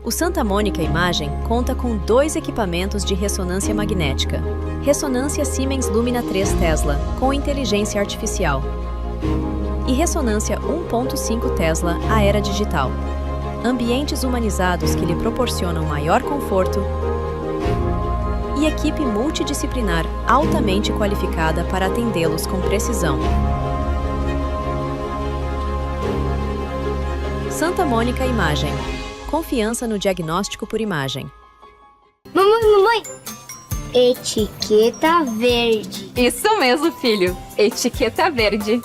O Santa Mônica Imagem conta com 2 equipamentos de ressonância magnética. Ressonância Siemens Lumina 3 Tesla, com inteligência artificial. E ressonância 1.5 Tesla Aera Digital. Ambientes humanizados que lhe proporcionam maior conforto e equipe multidisciplinar altamente qualificada para atendê-los com precisão. Santa Mônica Imagem. Confiança no diagnóstico por imagem. Mamãe! Etiqueta verde. Isso mesmo, filho. Etiqueta verde.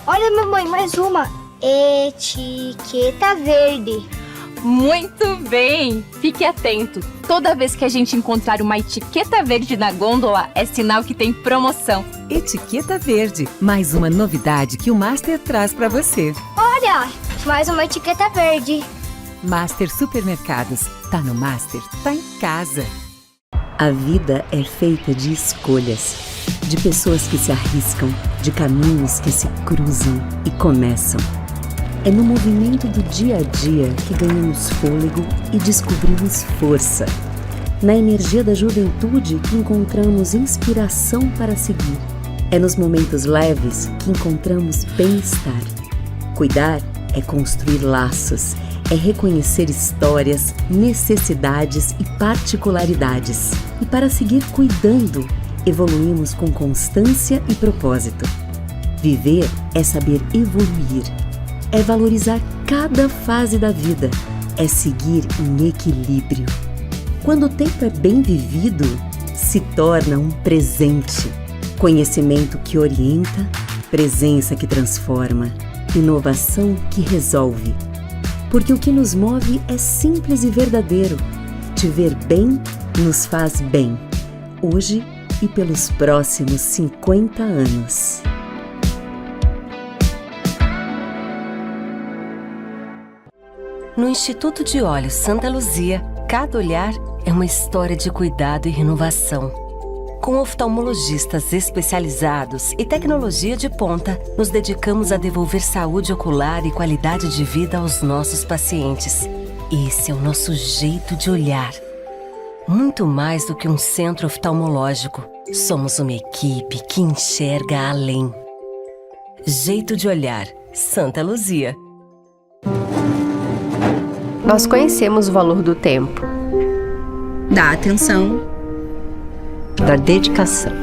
Olha, mamãe, mais uma. Etiqueta verde. Muito bem! Fique atento. Toda vez que a gente encontrar uma etiqueta verde na gôndola, é sinal que tem promoção. Etiqueta verde. Mais uma novidade que o Master traz para você. Olha, mais uma etiqueta verde. Master Supermercados. Tá no Master, tá em casa. A vida é feita de escolhas, de pessoas que se arriscam, de caminhos que se cruzam e começam. É no movimento do dia a dia que ganhamos fôlego e descobrimos força. Na energia da juventude que encontramos inspiração para seguir. É nos momentos leves que encontramos bem-estar. Cuidar é construir laços, é reconhecer histórias, necessidades e particularidades. E para seguir cuidando, evoluímos com constância e propósito. Viver é saber evoluir, é valorizar cada fase da vida, é seguir em equilíbrio. Quando o tempo é bem vivido, se torna um presente. Conhecimento que orienta, presença que transforma, inovação que resolve. Porque o que nos move é simples e verdadeiro. Te ver bem nos faz bem, hoje e pelos próximos 50 anos. No Instituto de Olhos Santa Luzia, cada olhar é uma história de cuidado e renovação. Com oftalmologistas especializados e tecnologia de ponta, nos dedicamos a devolver saúde ocular e qualidade de vida aos nossos pacientes. Esse é o nosso jeito de olhar. Muito mais do que um centro oftalmológico, somos uma equipe que enxerga além. Jeito de olhar, Santa Luzia. Nós conhecemos o valor do tempo, da atenção, da dedicação.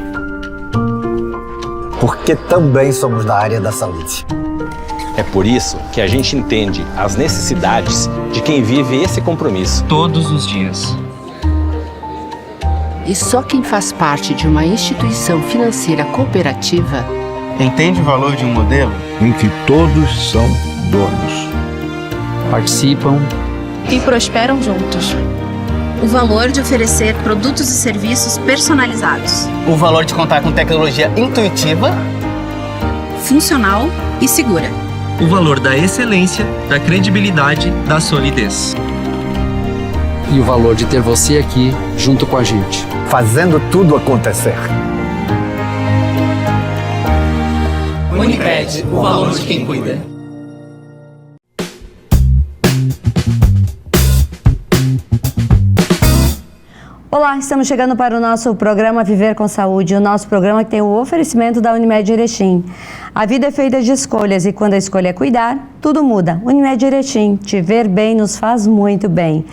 Porque também somos da área da saúde. É por isso que a gente entende as necessidades de quem vive esse compromisso todos os dias. E só quem faz parte de uma instituição financeira cooperativa entende o valor de um modelo em que todos são donos, participam e prosperam juntos. O valor de oferecer produtos e serviços personalizados. O valor de contar com tecnologia intuitiva, funcional e segura. O valor da excelência, da credibilidade, da solidez. E o valor de ter você aqui junto com a gente, fazendo tudo acontecer. Unicred, o valor de quem cuida. Olá, estamos chegando para o nosso programa Viver com Saúde, o nosso programa que tem o oferecimento da Unimed Erechim. A vida é feita de escolhas e quando a escolha é cuidar, tudo muda. Unimed Erechim, te ver bem nos faz muito bem.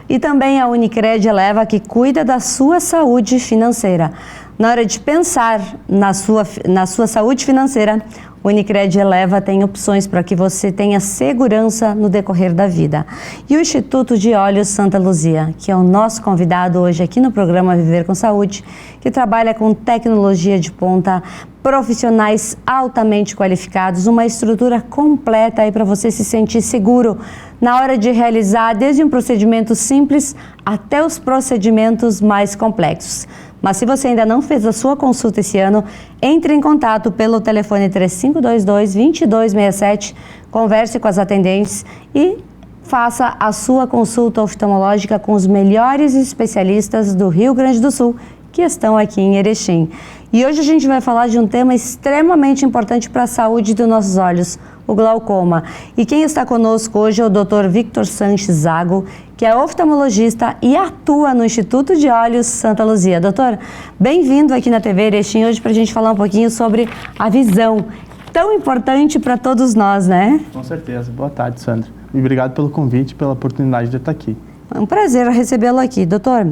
E também a Unicred Eleva, que cuida da sua saúde financeira. Na hora de pensar na sua saúde financeira, Unicred Eleva tem opções para que você tenha segurança no decorrer da vida. E o Instituto de Olhos Santa Luzia, que é o nosso convidado hoje aqui no programa Viver com Saúde, que trabalha com tecnologia de ponta, profissionais altamente qualificados, uma estrutura completa aí para você se sentir seguro na hora de realizar desde um procedimento simples até os procedimentos mais complexos. Mas se você ainda não fez a sua consulta esse ano, entre em contato pelo telefone 3522-2267, converse com as atendentes e faça a sua consulta oftalmológica com os melhores especialistas do Rio Grande do Sul que estão aqui em Erechim. E hoje a gente vai falar de um tema extremamente importante para a saúde dos nossos olhos, o glaucoma. E quem está conosco hoje é o Dr. Victor Sanches Zago, que é oftalmologista e atua no Instituto de Olhos Santa Luzia. Doutor, bem-vindo aqui na TV Erechim hoje para a gente falar um pouquinho sobre a visão, tão importante para todos nós, né? Com certeza. Boa tarde, Sandra. E obrigado pelo convite e pela oportunidade de estar aqui. É um prazer recebê-lo aqui. Doutor,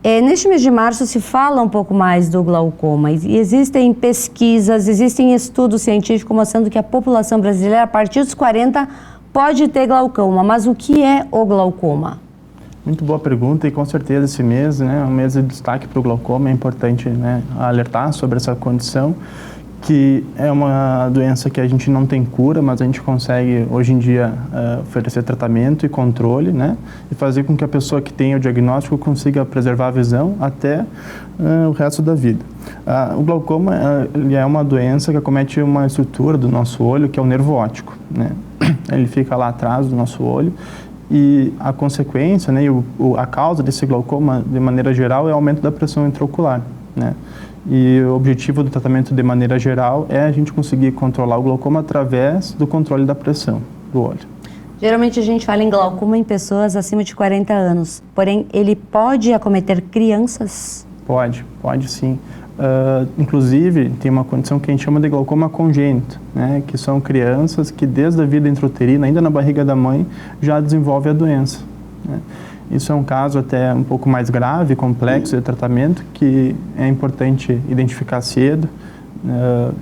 neste mês de março se fala um pouco mais do glaucoma e existem pesquisas, existem estudos científicos mostrando que a população brasileira, a partir dos 40, pode ter glaucoma. Mas o que é o glaucoma? Muito boa pergunta e com certeza esse mês, né, é um mês de destaque para o glaucoma. É importante, né, alertar sobre essa condição, que é uma doença que a gente não tem cura, mas a gente consegue, hoje em dia, oferecer tratamento e controle, né? E fazer com que a pessoa que tem o diagnóstico consiga preservar a visão até o resto da vida. O glaucoma ele é uma doença que acomete uma estrutura do nosso olho, que é o nervo óptico, né? Ele fica lá atrás do nosso olho e a consequência, né, a causa desse glaucoma, de maneira geral, é o aumento da pressão intraocular, né? E o objetivo do tratamento, de maneira geral, é a gente conseguir controlar o glaucoma através do controle da pressão do olho. Geralmente a gente fala em glaucoma em pessoas acima de 40 anos, porém ele pode acometer crianças? Pode sim. Inclusive, tem uma condição que a gente chama de glaucoma congênito, né, que são crianças que desde a vida intrauterina, ainda na barriga da mãe, já desenvolvem a doença, né? Isso é um caso até um pouco mais grave, complexo de tratamento, que é importante identificar cedo,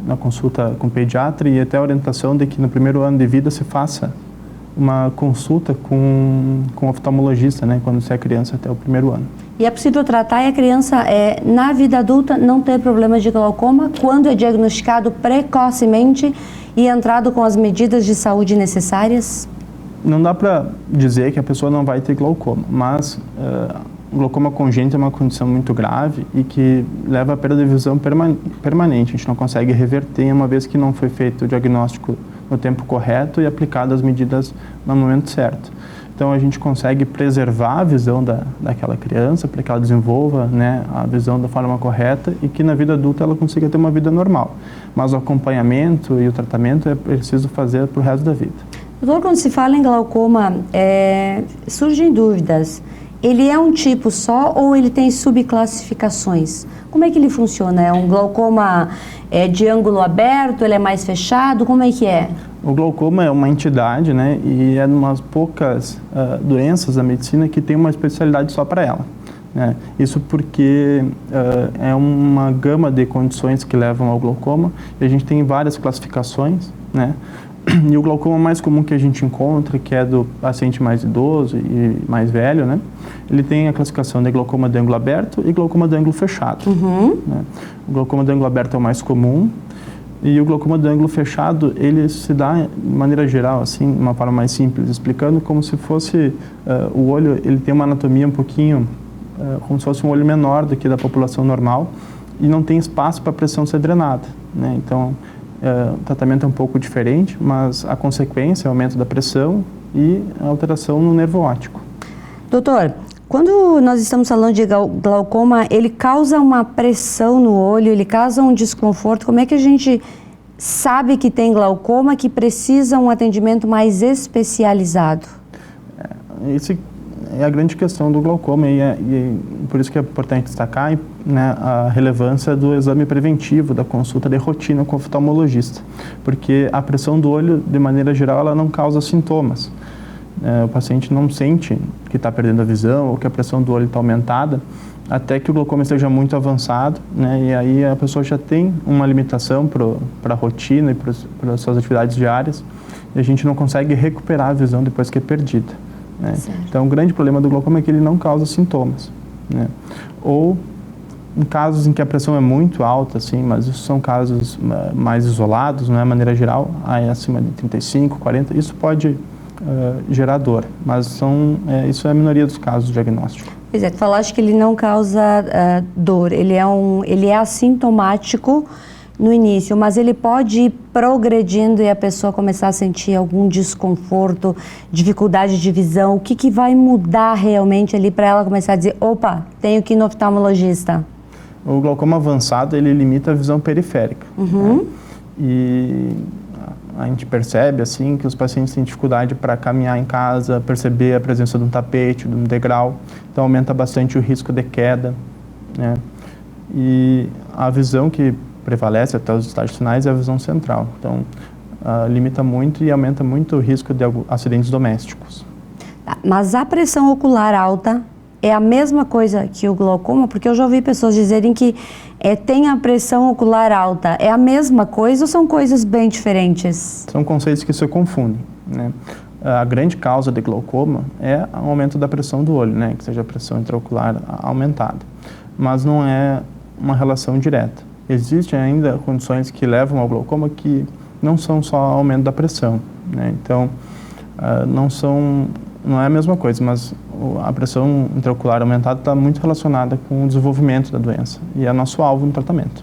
na consulta com o pediatra, e até a orientação de que no primeiro ano de vida se faça uma consulta com o oftalmologista, né, quando você é criança, até o primeiro ano. E é possível tratar e a criança, na vida adulta, não ter problema de glaucoma quando é diagnosticado precocemente e entrado com as medidas de saúde necessárias? Não dá para dizer que a pessoa não vai ter glaucoma, mas o glaucoma congênito é uma condição muito grave e que leva à perda de visão permanente. A gente não consegue reverter, uma vez que não foi feito o diagnóstico no tempo correto e aplicado as medidas no momento certo. Então a gente consegue preservar a visão daquela criança para que ela desenvolva, né, a visão da forma correta e que na vida adulta ela consiga ter uma vida normal. Mas o acompanhamento e o tratamento é preciso fazer para o resto da vida. Doutor, quando se fala em glaucoma, surgem dúvidas. Ele é um tipo só ou ele tem subclassificações? Como é que ele funciona? É um glaucoma de ângulo aberto, ele é mais fechado? Como é que é? O glaucoma é uma entidade, né, e é uma das poucas doenças da medicina que tem uma especialidade só para ela, né? Isso porque é uma gama de condições que levam ao glaucoma e a gente tem várias classificações, né? E o glaucoma mais comum que a gente encontra, que é do paciente mais idoso e mais velho, né? Ele tem a classificação de glaucoma de ângulo aberto e glaucoma de ângulo fechado. Né? O glaucoma de ângulo aberto é o mais comum e o glaucoma de ângulo fechado, ele se dá de maneira geral, assim, de uma forma mais simples, explicando como se fosse o olho, ele tem uma anatomia um pouquinho, como se fosse um olho menor do que da população normal e não tem espaço para a pressão ser drenada, né? Então, o tratamento é um pouco diferente, mas a consequência é o aumento da pressão e a alteração no nervo óptico. Doutor, quando nós estamos falando de glaucoma, ele causa uma pressão no olho, ele causa um desconforto. Como é que a gente sabe que tem glaucoma, que precisa um atendimento mais especializado? Esse é a grande questão do glaucoma e por isso que é importante destacar, né, a relevância do exame preventivo, da consulta de rotina com o oftalmologista, porque a pressão do olho, de maneira geral, ela não causa sintomas. O paciente não sente que está perdendo a visão ou que a pressão do olho está aumentada, até que o glaucoma esteja muito avançado, né, e aí a pessoa já tem uma limitação para a rotina e para as suas atividades diárias, e a gente não consegue recuperar a visão depois que é perdida, né? Então, o grande problema do glaucoma é que ele não causa sintomas, né? Ou em casos em que a pressão é muito alta, assim, mas isso são casos mais isolados, não é, de maneira geral, aí acima de 35, 40, isso pode gerar dor, mas isso é a minoria dos casos diagnósticos. Pois é, tu falaste que ele não causa dor, ele é assintomático no início, mas ele pode ir progredindo e a pessoa começar a sentir algum desconforto, dificuldade de visão. O que vai mudar realmente ali para ela começar a dizer, opa, tenho que ir no oftalmologista? O glaucoma avançado, ele limita a visão periférica, né? E a gente percebe assim que os pacientes têm dificuldade para caminhar em casa, perceber a presença de um tapete, de um degrau, então aumenta bastante o risco de queda, né? E a visão que prevalece até os estágios finais é a visão central, então limita muito e aumenta muito o risco de acidentes domésticos. Mas a pressão ocular alta é a mesma coisa que o glaucoma? Porque eu já ouvi pessoas dizerem que tem a pressão ocular alta. É a mesma coisa ou são coisas bem diferentes? São conceitos que se confundem, né? A grande causa de glaucoma é o aumento da pressão do olho, né? Que seja a pressão intraocular aumentada. Mas não é uma relação direta. Existem ainda condições que levam ao glaucoma que não são só aumento da pressão, né? Então, não é a mesma coisa, mas a pressão intraocular aumentada está muito relacionada com o desenvolvimento da doença e é nosso alvo no tratamento.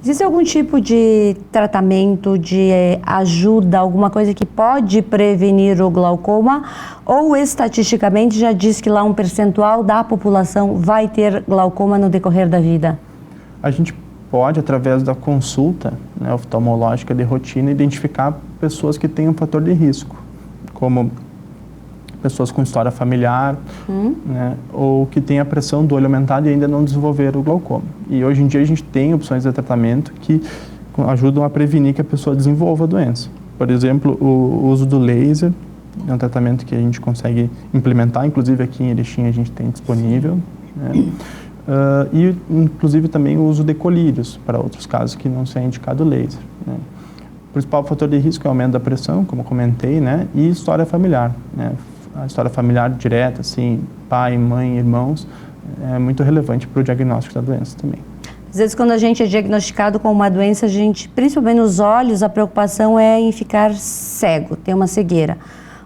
Existe algum tipo de tratamento, de ajuda, alguma coisa que pode prevenir o glaucoma? Ou estatisticamente já diz que lá um percentual da população vai ter glaucoma no decorrer da vida? A gente pode, através da consulta, né, oftalmológica de rotina, identificar pessoas que têm um fator de risco, como pessoas com história familiar, né, ou que têm a pressão do olho aumentada e ainda não desenvolveram o glaucoma. E hoje em dia a gente tem opções de tratamento que ajudam a prevenir que a pessoa desenvolva a doença. Por exemplo, o uso do laser é um tratamento que a gente consegue implementar, inclusive aqui em Erechim a gente tem disponível, né? E inclusive também o uso de colírios para outros casos que não seja indicado laser, né? O principal fator de risco é o aumento da pressão, como comentei, né? E história familiar, né? A história familiar direta, assim, pai, mãe, irmãos, é muito relevante para o diagnóstico da doença também. Às vezes, quando a gente é diagnosticado com uma doença, a gente, principalmente nos olhos, a preocupação é em ficar cego, ter uma cegueira.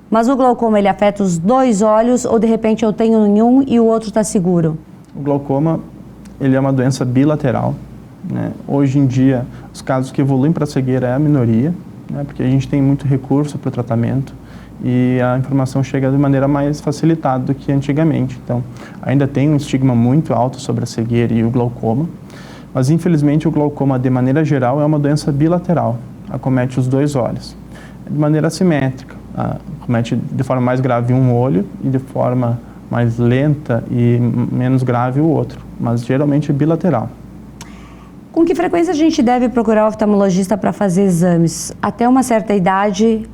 Mas o glaucoma, ele afeta os dois olhos ou, de repente, eu tenho um e o outro está seguro? O glaucoma, ele é uma doença bilateral, né? Hoje em dia, os casos que evoluem para a cegueira é a minoria, né? Porque a gente tem muito recurso para o tratamento e a informação chega de maneira mais facilitada do que antigamente. Então, ainda tem um estigma muito alto sobre a cegueira e o glaucoma, mas infelizmente o glaucoma, de maneira geral, é uma doença bilateral, acomete os dois olhos, de maneira assimétrica, acomete de forma mais grave um olho e de forma mais lenta e menos grave o outro, mas geralmente é bilateral. Com que frequência a gente deve procurar o oftalmologista para fazer exames? Até uma certa idade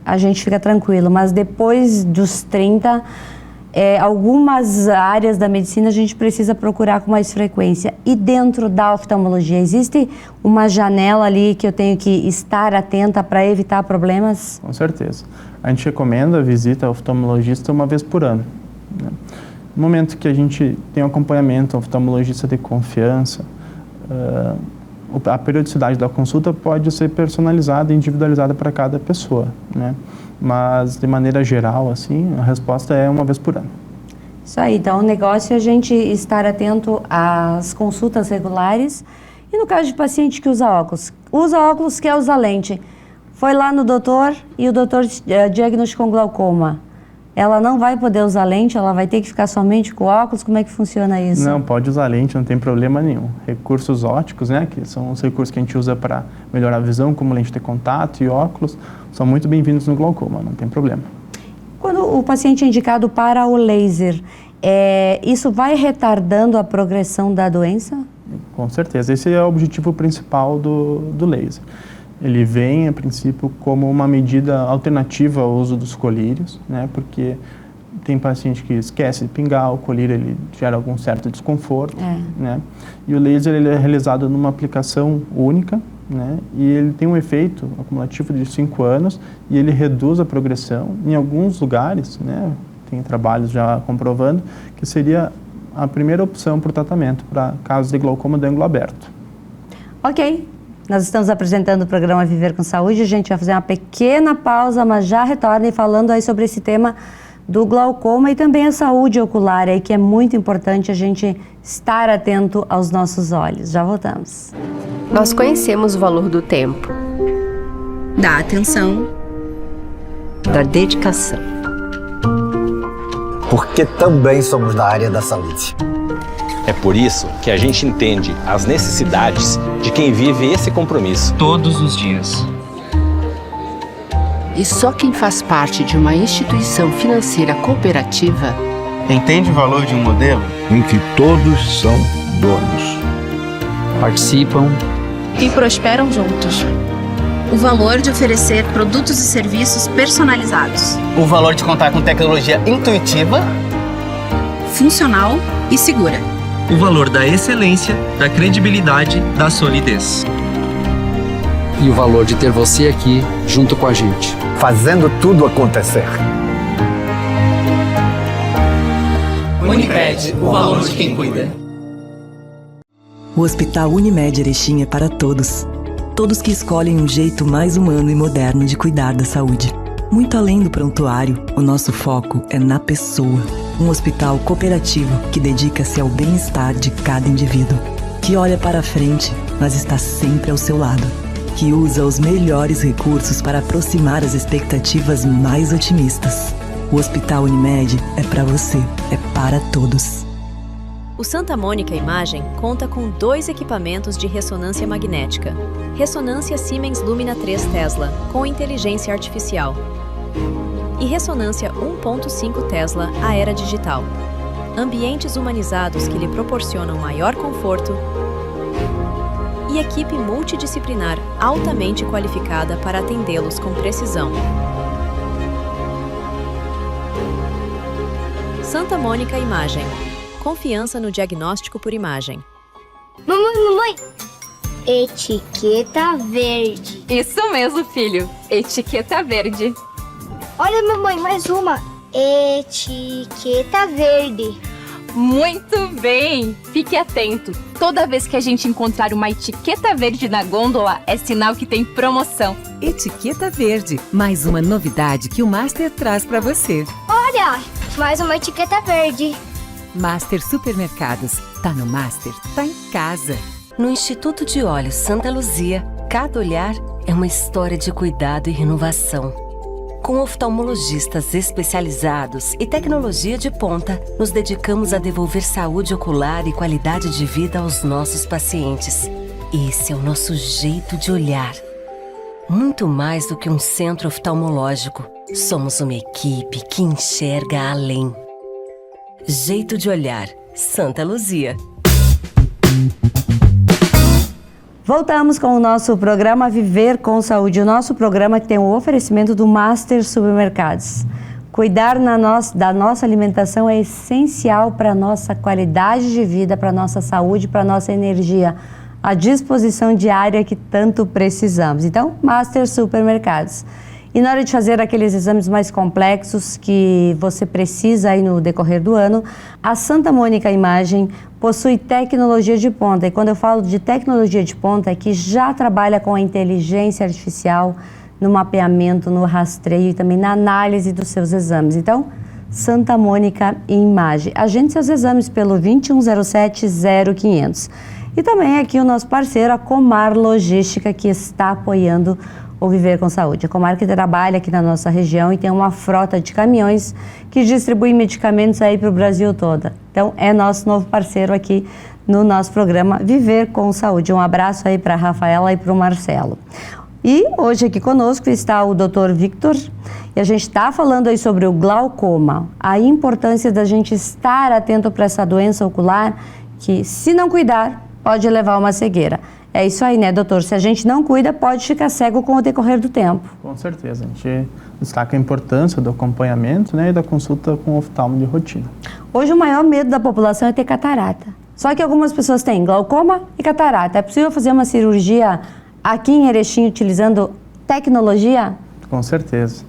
a gente fica tranquilo, mas depois dos 30, algumas áreas da medicina a gente precisa procurar com mais frequência. E dentro da oftalmologia, existe uma janela ali que eu tenho que estar atenta para evitar problemas? Com certeza. A gente recomenda a visita ao oftalmologista uma vez por ano, né? No momento que a gente tem um acompanhamento ao oftalmologista de confiança, a periodicidade da consulta pode ser personalizada e individualizada para cada pessoa, né? Mas, de maneira geral, assim, a resposta é uma vez por ano. Isso aí, então o negócio é a gente estar atento às consultas regulares e no caso de paciente que usa óculos, quer usar lente, foi lá no doutor e o doutor diagnosticou glaucoma. Ela não vai poder usar lente, ela vai ter que ficar somente com óculos? Como é que funciona isso? Não, pode usar lente, não tem problema nenhum. Recursos ópticos, né, que são os recursos que a gente usa para melhorar a visão, como lente de contato e óculos, são muito bem-vindos no glaucoma, não tem problema. Quando o paciente é indicado para o laser, isso vai retardando a progressão da doença? Com certeza, esse é o objetivo principal do laser. Ele vem, a princípio, como uma medida alternativa ao uso dos colírios, né? Porque tem paciente que esquece de pingar, o colírio ele gera algum certo desconforto, né? E o laser ele é realizado numa aplicação única, né? E ele tem um efeito acumulativo de 5 anos e ele reduz a progressão. Em alguns lugares, né? Tem trabalhos já comprovando que seria a primeira opção para o tratamento para casos de glaucoma de ângulo aberto. Ok. Nós estamos apresentando o programa Viver com Saúde, a gente vai fazer uma pequena pausa, mas já retorna e falando aí sobre esse tema do glaucoma e também a saúde ocular, aí que é muito importante a gente estar atento aos nossos olhos. Já voltamos. Nós conhecemos o valor do tempo, da atenção, da dedicação. Porque também somos da área da saúde. É por isso que a gente entende as necessidades de quem vive esse compromisso todos os dias. E só quem faz parte de uma instituição financeira cooperativa entende o valor de um modelo em que todos são donos. Participam e prosperam juntos. O valor de oferecer produtos e serviços personalizados, o valor de contar com tecnologia intuitiva, funcional e segura. O valor da excelência, da credibilidade, da solidez. e o valor de ter você aqui junto com a gente. Fazendo tudo acontecer. Unimed, o valor de quem cuida. O Hospital Unimed Erechim é para todos. Todos que escolhem um jeito mais humano e moderno de cuidar da saúde. Muito além do prontuário, o nosso foco é na pessoa. Um hospital cooperativo que dedica-se ao bem-estar de cada indivíduo. Que olha para a frente, mas está sempre ao seu lado. Que usa os melhores recursos para aproximar as expectativas mais otimistas. O Hospital Unimed é para você, é para todos. O Santa Mônica Imagem conta com 2 equipamentos de ressonância magnética. Ressonância Siemens Lumina 3 Tesla, com inteligência artificial. E ressonância 1.5 Tesla Aera Digital. Ambientes humanizados que lhe proporcionam maior conforto e equipe multidisciplinar altamente qualificada para atendê-los com precisão. Santa Mônica Imagem. Confiança no diagnóstico por imagem. Mamãe! Etiqueta verde. Isso mesmo, filho. Etiqueta verde. Olha, mamãe, mais uma. Etiqueta verde. Muito bem! Fique atento. Toda vez que a gente encontrar uma etiqueta verde na gôndola, é sinal que tem promoção. Etiqueta verde. Mais uma novidade que o Master traz para você. Olha, mais uma etiqueta verde. Master Supermercados. Tá no Master, tá em casa. No Instituto de Olhos Santa Luzia, cada olhar é uma história de cuidado e renovação. Com oftalmologistas especializados e tecnologia de ponta, nos dedicamos a devolver saúde ocular e qualidade de vida aos nossos pacientes. Esse é o nosso jeito de olhar. Muito mais do que um centro oftalmológico, somos uma equipe que enxerga além. Jeito de olhar, Santa Luzia. Voltamos com o nosso programa Viver com Saúde, o nosso programa que tem o oferecimento do Master Supermercados. Cuidar da nossa alimentação é essencial para a nossa qualidade de vida, para a nossa saúde, para a nossa energia, a disposição diária que tanto precisamos. Então, Master Supermercados. E na hora de fazer aqueles exames mais complexos que você precisa aí no decorrer do ano, a Santa Mônica Imagem possui tecnologia de ponta. E quando eu falo de tecnologia de ponta, é que já trabalha com a inteligência artificial no mapeamento, no rastreio e também na análise dos seus exames. Então, Santa Mônica Imagem. Agende seus exames pelo 2107-0500. E também aqui o nosso parceiro, a Comar Logística, que está apoiando o Viver com Saúde. A Comar que trabalha aqui na nossa região e tem uma frota de caminhões que distribui medicamentos aí para o Brasil todo. Então, é nosso novo parceiro aqui no nosso programa Viver com Saúde. Um abraço aí para a Rafaela e para o Marcelo. E hoje aqui conosco está o Dr. Victor e a gente está falando aí sobre o glaucoma, a importância da gente estar atento para essa doença ocular que, se não cuidar, pode levar a uma cegueira. É isso aí, né, doutor? Se a gente não cuida, pode ficar cego com o decorrer do tempo. Com certeza. A gente destaca a importância do acompanhamento, né, e da consulta com o oftalmo de rotina. Hoje o maior medo da população é ter catarata. Só que algumas pessoas têm glaucoma e catarata. É possível fazer uma cirurgia aqui em Erechim utilizando tecnologia? Com certeza.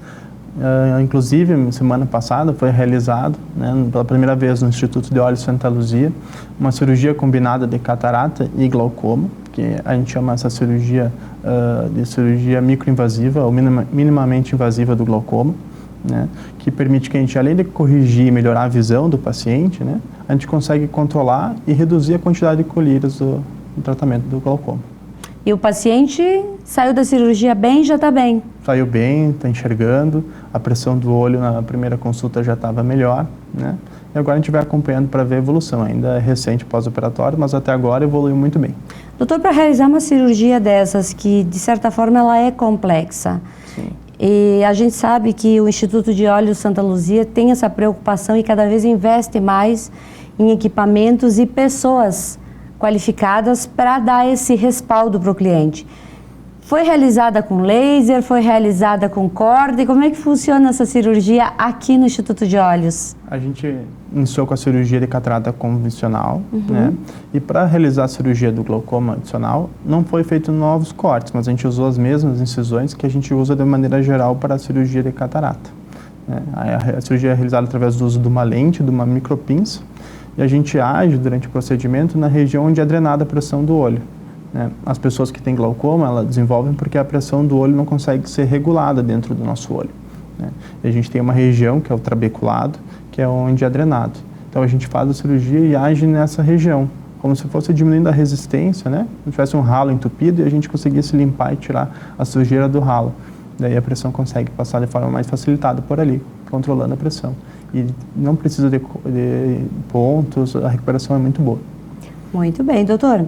Inclusive, semana passada foi realizado, né, pela primeira vez no Instituto de Olhos Santa Luzia, uma cirurgia combinada de catarata e glaucoma, que a gente chama essa cirurgia de cirurgia microinvasiva ou minimamente invasiva do glaucoma, né, que permite que a gente, além de corrigir e melhorar a visão do paciente, né, a gente consegue controlar e reduzir a quantidade de colírias do tratamento do glaucoma. E o paciente saiu da cirurgia bem, já está bem? Saiu bem, está enxergando, a pressão do olho na primeira consulta já estava melhor, né? E agora a gente vai acompanhando para ver a evolução. Ainda é recente pós-operatório, mas até agora evoluiu muito bem. Doutor, para realizar uma cirurgia dessas, que de certa forma ela é complexa, E a gente sabe que o Instituto de Olhos Santa Luzia tem essa preocupação e cada vez investe mais em equipamentos e pessoas qualificadas para dar esse respaldo para o cliente. Foi realizada com laser, foi realizada com corda, e como é que funciona essa cirurgia aqui no Instituto de Olhos? A gente iniciou com a cirurgia de catarata convencional, né? E para realizar a cirurgia do glaucoma adicional, não foi feito novos cortes, mas a gente usou as mesmas incisões que a gente usa de maneira geral para a cirurgia de catarata, né? A cirurgia é realizada através do uso de uma lente, de uma micropinça, e a gente age durante o procedimento na região onde é drenada a pressão do olho. As pessoas que têm glaucoma, elas desenvolvem porque a pressão do olho não consegue ser regulada dentro do nosso olho, né? E a gente tem uma região, que é o trabeculado, que é onde é drenado. Então a gente faz a cirurgia e age nessa região, como se fosse diminuindo a resistência, né? Se tivesse um ralo entupido e a gente conseguisse limpar e tirar a sujeira do ralo. Daí a pressão consegue passar de forma mais facilitada por ali, controlando a pressão. E não precisa de pontos, a recuperação é muito boa. Muito bem, doutor.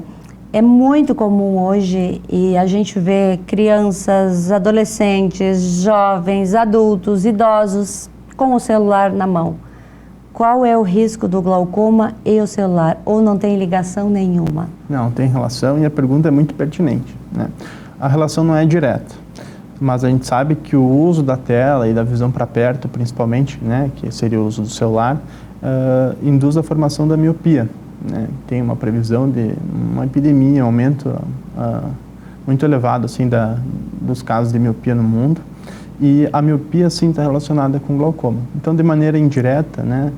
É muito comum hoje e a gente vê crianças, adolescentes, jovens, adultos, idosos com o celular na mão. Qual é o risco do glaucoma e o celular? Ou não tem ligação nenhuma? Não, tem relação e a pergunta é muito pertinente, né? A relação não é direta, mas a gente sabe que o uso da tela e da visão para perto, principalmente, né, que seria o uso do celular, induz a formação da miopia. Né? Tem uma previsão de uma epidemia, um aumento muito elevado assim, dos casos de miopia no mundo, e a miopia sim está relacionada com glaucoma. Então, de maneira indireta, né,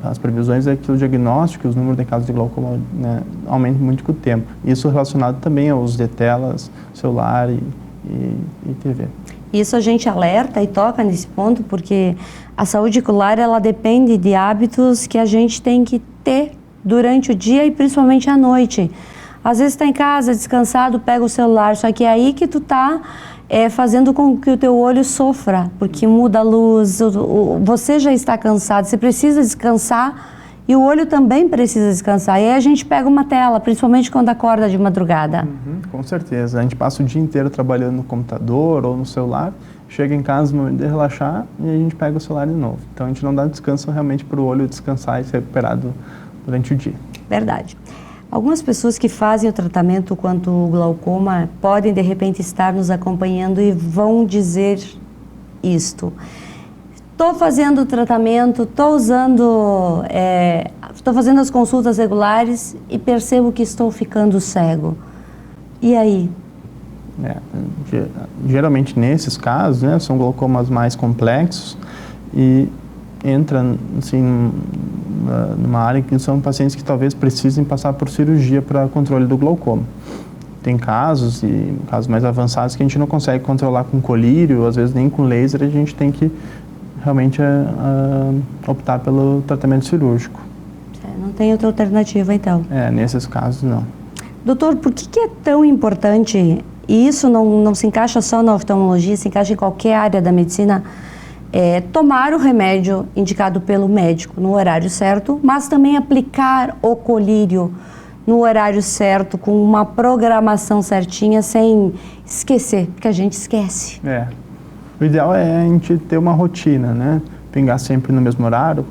as previsões é que o diagnóstico e os números de casos de glaucoma, né, aumentam muito com o tempo. Isso relacionado também ao uso de telas, celular e TV. Isso a gente alerta e toca nesse ponto porque a saúde ocular ela depende de hábitos que a gente tem que ter durante o dia e principalmente à noite. Às vezes está em casa, descansado, pega o celular, só que é aí que tu tá fazendo com que o teu olho sofra, porque muda a luz, você já está cansado, você precisa descansar e o olho também precisa descansar. E aí a gente pega uma tela, principalmente quando acorda de madrugada. Com certeza, a gente passa o dia inteiro trabalhando no computador ou no celular, chega em casa no momento de relaxar e a gente pega o celular de novo. Então a gente não dá descanso realmente para o olho descansar e ser recuperado durante o dia. Verdade. Algumas pessoas que fazem o tratamento quanto o glaucoma podem de repente estar nos acompanhando e vão dizer isto. Estou fazendo o tratamento, estou fazendo as consultas regulares e percebo que estou ficando cego. E aí? Geralmente nesses casos, né, são glaucomas mais complexos e entra assim, numa área que são pacientes que talvez precisem passar por cirurgia para controle do glaucoma. Tem casos mais avançados que a gente não consegue controlar com colírio, às vezes nem com laser, a gente tem que realmente optar pelo tratamento cirúrgico. Não tem outra alternativa então? Nesses casos não. Doutor, por que é tão importante, e isso não se encaixa só na oftalmologia, se encaixa em qualquer área da medicina, tomar o remédio indicado pelo médico no horário certo, mas também aplicar o colírio no horário certo, com uma programação certinha, sem esquecer, porque a gente esquece. O ideal é a gente ter uma rotina, né? Pingar sempre no mesmo horário,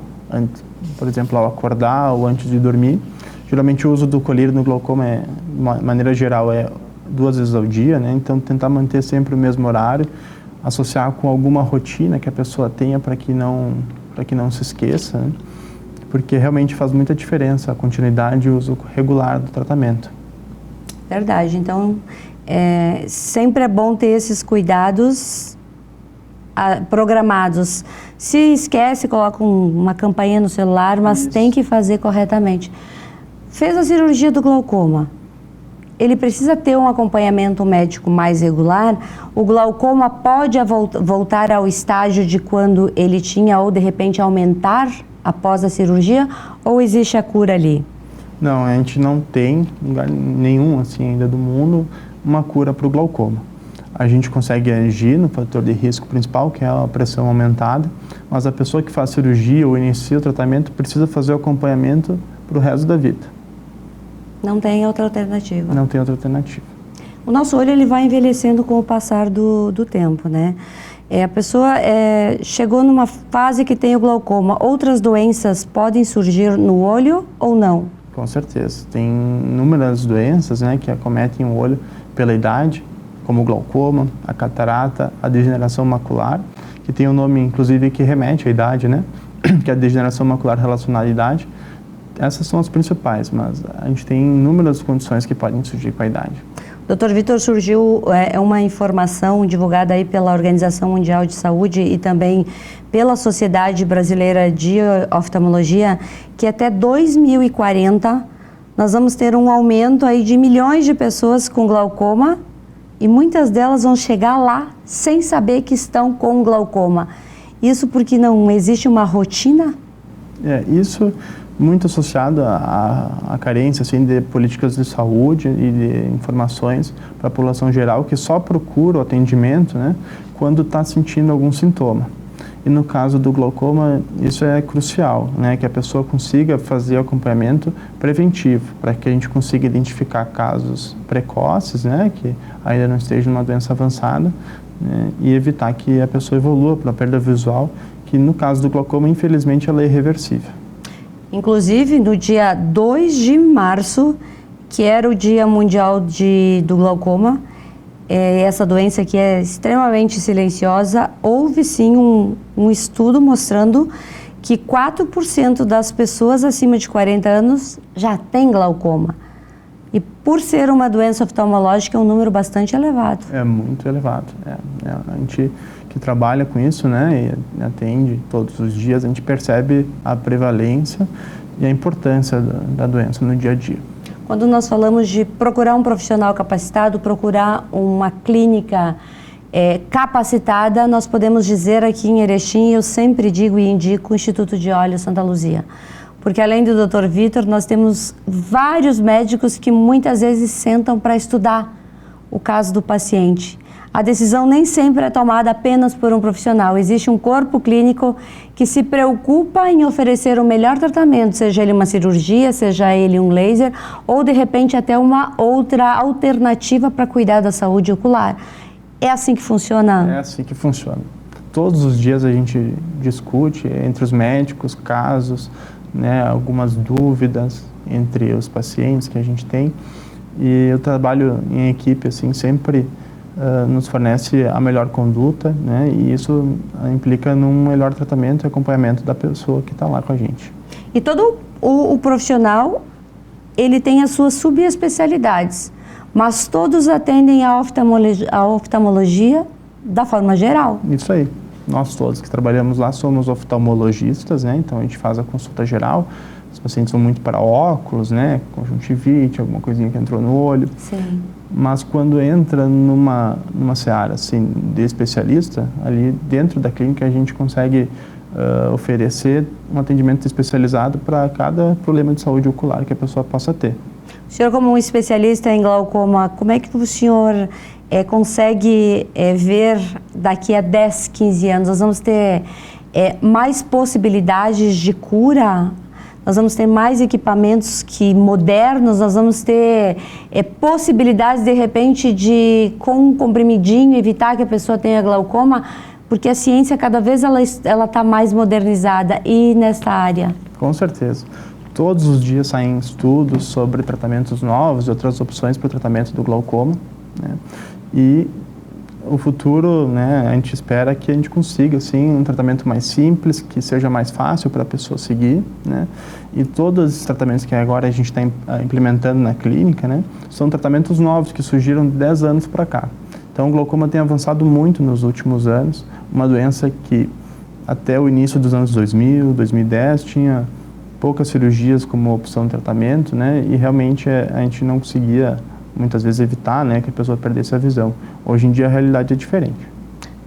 por exemplo, ao acordar ou antes de dormir. Geralmente o uso do colírio no glaucoma, de maneira geral, 2 vezes ao dia, né? Então tentar manter sempre o mesmo horário, associar com alguma rotina que a pessoa tenha para que não se esqueça, né? Porque realmente faz muita diferença a continuidade e o uso regular do tratamento. Verdade. Então, sempre é bom ter esses cuidados programados. Se esquece, coloca uma campainha no celular, mas tem que fazer corretamente. Fez a cirurgia do glaucoma. Ele precisa ter um acompanhamento médico mais regular. O glaucoma pode voltar ao estágio de quando ele tinha ou de repente aumentar após a cirurgia, ou existe a cura ali? Não, a gente não tem lugar nenhum assim ainda do mundo uma cura para o glaucoma. A gente consegue agir no fator de risco principal, que é a pressão aumentada, mas a pessoa que faz cirurgia ou inicia o tratamento precisa fazer o acompanhamento para o resto da vida. Não tem outra alternativa. Não tem outra alternativa. O nosso olho ele vai envelhecendo com o passar do tempo, né? A pessoa chegou numa fase que tem o glaucoma. Outras doenças podem surgir no olho ou não? Com certeza. Tem inúmeras doenças, né, que acometem o olho pela idade, como o glaucoma, a catarata, a degeneração macular, que tem um nome, inclusive, que remete à idade, né, que é a degeneração macular relacionada à idade. Essas são as principais, mas a gente tem inúmeras condições que podem surgir com a idade. Dr. Vitor, surgiu uma informação divulgada aí pela Organização Mundial de Saúde e também pela Sociedade Brasileira de Oftalmologia, que até 2040 nós vamos ter um aumento aí de milhões de pessoas com glaucoma e muitas delas vão chegar lá sem saber que estão com glaucoma. Isso porque não existe uma rotina? Isso muito associado à carência assim, de políticas de saúde e de informações para a população geral que só procura o atendimento, né, quando está sentindo algum sintoma. E no caso do glaucoma, isso é crucial, né, que a pessoa consiga fazer acompanhamento preventivo, para que a gente consiga identificar casos precoces, né, que ainda não estejam numa doença avançada, né, e evitar que a pessoa evolua para a perda visual, que no caso do glaucoma, infelizmente, ela é irreversível. Inclusive, no dia 2 de março, que era o Dia Mundial do Glaucoma, essa doença que é extremamente silenciosa, houve sim um estudo mostrando que 4% das pessoas acima de 40 anos já tem glaucoma. E por ser uma doença oftalmológica, é um número bastante elevado. É muito elevado. A gente que trabalha com isso, né, e atende todos os dias, a gente percebe a prevalência e a importância da doença no dia a dia. Quando nós falamos de procurar um profissional capacitado, procurar uma clínica capacitada, nós podemos dizer aqui em Erechim, eu sempre digo e indico o Instituto de Olhos Santa Luzia. Porque além do Dr. Vitor, nós temos vários médicos que muitas vezes sentam para estudar o caso do paciente. A decisão nem sempre é tomada apenas por um profissional. Existe um corpo clínico que se preocupa em oferecer o melhor tratamento, seja ele uma cirurgia, seja ele um laser, ou de repente até uma outra alternativa para cuidar da saúde ocular. É assim que funciona? É assim que funciona. Todos os dias a gente discute entre os médicos casos, né, algumas dúvidas entre os pacientes que a gente tem. E eu trabalho em equipe, assim, sempre nos fornece a melhor conduta, né, e isso implica num melhor tratamento e acompanhamento da pessoa que está lá com a gente. E todo o profissional, ele tem as suas subespecialidades, mas todos atendem a oftalmologia da forma geral. Isso aí. Nós todos que trabalhamos lá somos oftalmologistas, né, então a gente faz a consulta geral. Os pacientes vão muito para óculos, né, conjuntivite, alguma coisinha que entrou no olho. Sim. Mas quando entra numa seara assim, de especialista, ali dentro da clínica a gente consegue oferecer um atendimento especializado para cada problema de saúde ocular que a pessoa possa ter. O senhor, como um especialista em glaucoma, como é que o senhor consegue ver daqui a 10, 15 anos? Nós vamos ter mais possibilidades de cura? Nós vamos ter mais equipamentos modernos, nós vamos ter possibilidades, de repente, de, com um comprimidinho, evitar que a pessoa tenha glaucoma, porque a ciência, cada vez, ela está mais modernizada. E nesta área? Com certeza. Todos os dias saem estudos sobre tratamentos novos e outras opções para o tratamento do glaucoma, né? E o futuro, né, a gente espera que a gente consiga, assim, um tratamento mais simples, que seja mais fácil para a pessoa seguir, né? E todos os tratamentos que agora a gente está implementando na clínica, né, são tratamentos novos que surgiram de 10 anos para cá. Então, o glaucoma tem avançado muito nos últimos anos, uma doença que até o início dos anos 2000, 2010, tinha poucas cirurgias como opção de tratamento, né, e realmente a gente não conseguia muitas vezes evitar, né, que a pessoa perdesse a visão. Hoje em dia a realidade é diferente.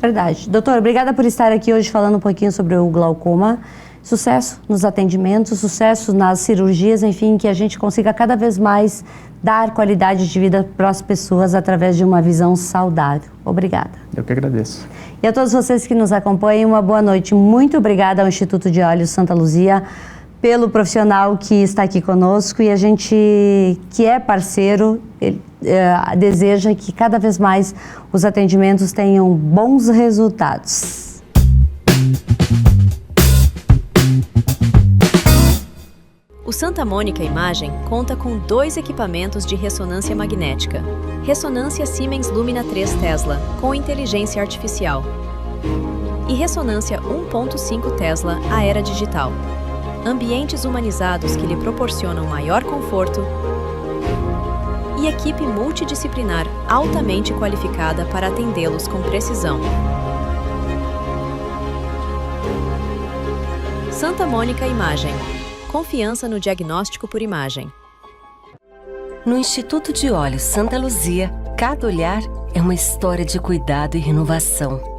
Verdade. Doutor, obrigada por estar aqui hoje falando um pouquinho sobre o glaucoma. Sucesso nos atendimentos, sucesso nas cirurgias, enfim, que a gente consiga cada vez mais dar qualidade de vida para as pessoas através de uma visão saudável. Obrigada. Eu que agradeço. E a todos vocês que nos acompanham, uma boa noite. Muito obrigada ao Instituto de Olhos Santa Luzia pelo profissional que está aqui conosco e a gente, que é parceiro, deseja que cada vez mais os atendimentos tenham bons resultados. O Santa Mônica Imagem conta com 2 equipamentos de ressonância magnética. Ressonância Siemens Lumina 3 Tesla, com inteligência artificial. E ressonância 1.5 Tesla Aera Digital. Ambientes humanizados que lhe proporcionam maior conforto e equipe multidisciplinar altamente qualificada para atendê-los com precisão. Santa Mônica Imagem. Confiança no diagnóstico por imagem. No Instituto de Olhos Santa Luzia, cada olhar é uma história de cuidado e renovação.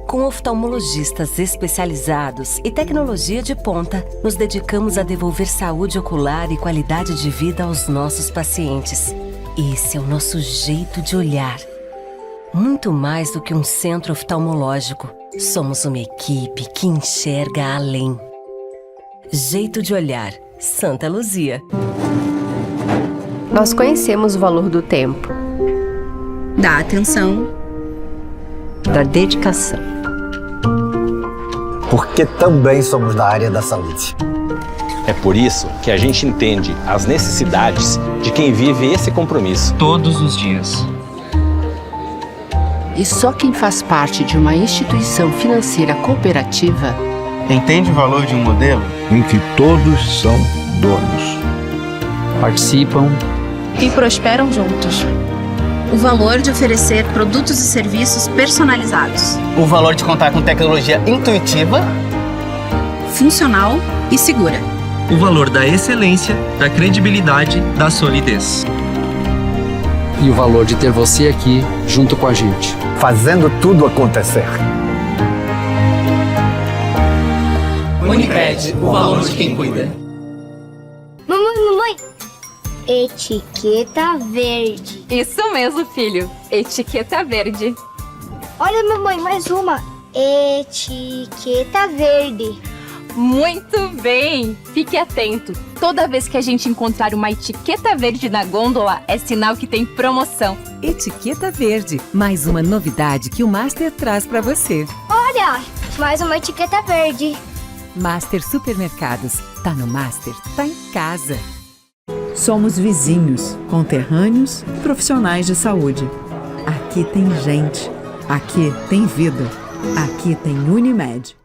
Com oftalmologistas especializados e tecnologia de ponta, nos dedicamos a devolver saúde ocular e qualidade de vida aos nossos pacientes. Esse é o nosso jeito de olhar. Muito mais do que um centro oftalmológico, somos uma equipe que enxerga além. Jeito de olhar, Santa Luzia. Nós conhecemos o valor do tempo, da atenção, da dedicação. Porque também somos da área da saúde. É por isso que a gente entende as necessidades de quem vive esse compromisso todos os dias. E só quem faz parte de uma instituição financeira cooperativa entende o valor de um modelo em que todos são donos. Participam e prosperam juntos. O valor de oferecer produtos e serviços personalizados. O valor de contar com tecnologia intuitiva, funcional e segura. O valor da excelência, da credibilidade, da solidez. E o valor de ter você aqui junto com a gente. Fazendo tudo acontecer. Unimed, o valor de quem cuida. Mamãe. Etiqueta verde. Isso mesmo, filho. Etiqueta verde. Olha, mamãe, mais uma. Etiqueta verde. Muito bem! Fique atento. Toda vez que a gente encontrar uma etiqueta verde na gôndola, é sinal que tem promoção. Etiqueta verde, mais uma novidade que o Master traz para você. Olha, mais uma etiqueta verde. Master Supermercados. Tá no Master, tá em casa. Somos vizinhos, conterrâneos, profissionais de saúde. Aqui tem gente. Aqui tem vida. Aqui tem Unimed.